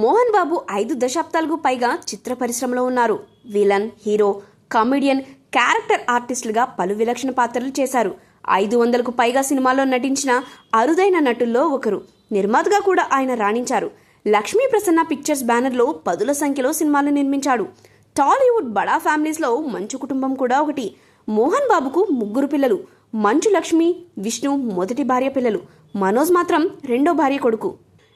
మోహన్ బాబు 5 దశాబ్దాలకు పైగా చిత్ర పరిశ్రమలో ఉన్నారు. విలన్, హీరో, కామెడియన్, క్యారెక్టర్ ఆర్టిస్టులుగా పలు విలక్షణ పాత్రలు చేశారు. 500కు పైగా సినిమాల్లో నటించిన అరుదైన నటుల్లో ఒకరు. నిర్మాతగా కూడా ఆయన రాణించారు. లక్ష్మీ ప్రసన్న పిక్చర్స్ బ్యానర్లో పదుల సంఖ్యలో సినిమాలు నిర్మించాడు. టాలీవుడ్ బడా ఫ్యామిలీస్లో మంచు కుటుంబం కూడా ఒకటి. మోహన్ బాబుకు 3 పిల్లలు. మంచు లక్ష్మి, విష్ణు మొదటి భార్య పిల్లలు. మనోజ్ మాత్రం రెండో భార్య కొడుకు.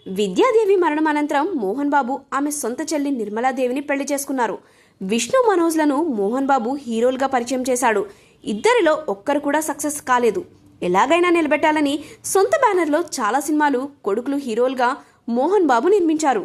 విద్యాదేవి మరణం అనంతరం మోహన్ బాబు ఆమె సొంత చెల్లి నిర్మలాదేవిని పెళ్లి చేసుకున్నారు. విష్ణు, మనోజ్లను మోహన్ బాబు హీరోలుగా పరిచయం చేశాడు. ఇద్దరిలో ఒక్కరు కూడా సక్సెస్ కాలేదు. ఎలాగైనా నిలబెట్టాలని సొంత బ్యానర్లో చాలా సినిమాలు కొడుకులు హీరోలుగా మోహన్ బాబు నిర్మించారు.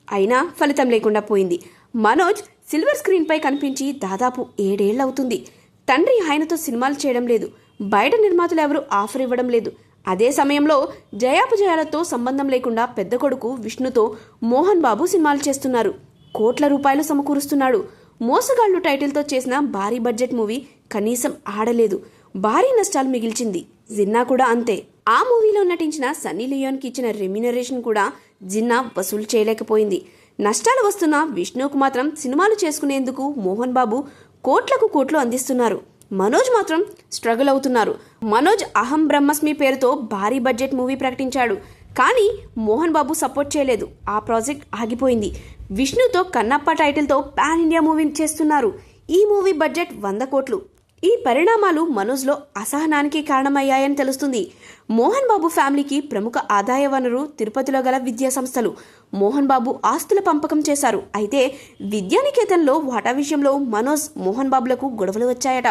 అయినా ఫలితం లేకుండా పోయింది. మనోజ్ సిల్వర్ స్క్రీన్పై కనిపించి దాదాపు 7 ఏళ్లవుతుంది. తండ్రి ఆయనతో సినిమాలు చేయడం లేదు. బయట నిర్మాతలు ఎవరు ఆఫర్ ఇవ్వడం లేదు. అదే సమయంలో జయాపజయాలతో సంబంధం లేకుండా పెద్ద కొడుకు విష్ణుతో మోహన్ బాబు సినిమాలు చేస్తున్నారు. కోట్ల రూపాయలు సమకూరుస్తున్నాడు. మోసగాళ్లు టైటిల్తో చేసిన భారీ బడ్జెట్ మూవీ కనీసం ఆడలేదు. భారీ నష్టాలు మిగిల్చింది. జిన్నా కూడా అంతే. ఆ మూవీలో నటించిన సన్నీ లియోన్కి ఇచ్చిన రెమ్యూనరేషన్ కూడా జిన్నా వసూలు చేయలేకపోయింది. నష్టాలు వస్తున్న విష్ణుకు మాత్రం సినిమాలు చేసుకునేందుకు మోహన్ బాబు కోట్లకు కోట్లు అందిస్తున్నారు. మనోజ్ మాత్రం స్ట్రగుల్ అవుతున్నారు. మనోజ్ అహం బ్రహ్మస్మి పేరుతో భారీ బడ్జెట్ మూవీ ప్రకటించాడు. కానీ మోహన్ బాబు సపోర్ట్ చేయలేదు. ఆ ప్రాజెక్ట్ ఆగిపోయింది. విష్ణుతో కన్నప్ప టైటిల్తో పాన్ ఇండియా మూవీ చేస్తున్నారు. ఈ మూవీ బడ్జెట్ 100 కోట్లు. ఈ పరిణామాలు మనోజ్లో అసహనానికి కారణమయ్యాయని తెలుస్తుంది. మోహన్ బాబు ఫ్యామిలీకి ప్రముఖ ఆదాయ వనరు తిరుపతిలో గల విద్యా సంస్థలు. మోహన్ బాబు ఆస్తుల పంపకం చేశారు. అయితే విద్యానికేతన్లో వాటా విషయంలో మనోజ్, మోహన్ బాబులకు గొడవలు వచ్చాయట.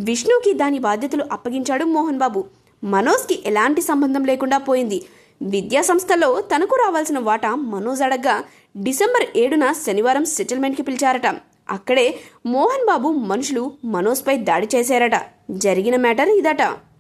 విష్ణుకి దాని బాధ్యతలు అప్పగించాడు మోహన్ బాబు. మనోజ్కి ఎలాంటి సంబంధం లేకుండా పోయింది. విద్యా సంస్థలో తనకు రావాల్సిన వాటా మనోజ్ అడగ్గా డిసెంబర్ 7న శనివారం సెటిల్మెంట్కి పిలిచారట. అక్కడే మోహన్ బాబు మనుషులు మనోజ్పై దాడి చేశారట. జరిగిన మ్యాటర్ ఇదట.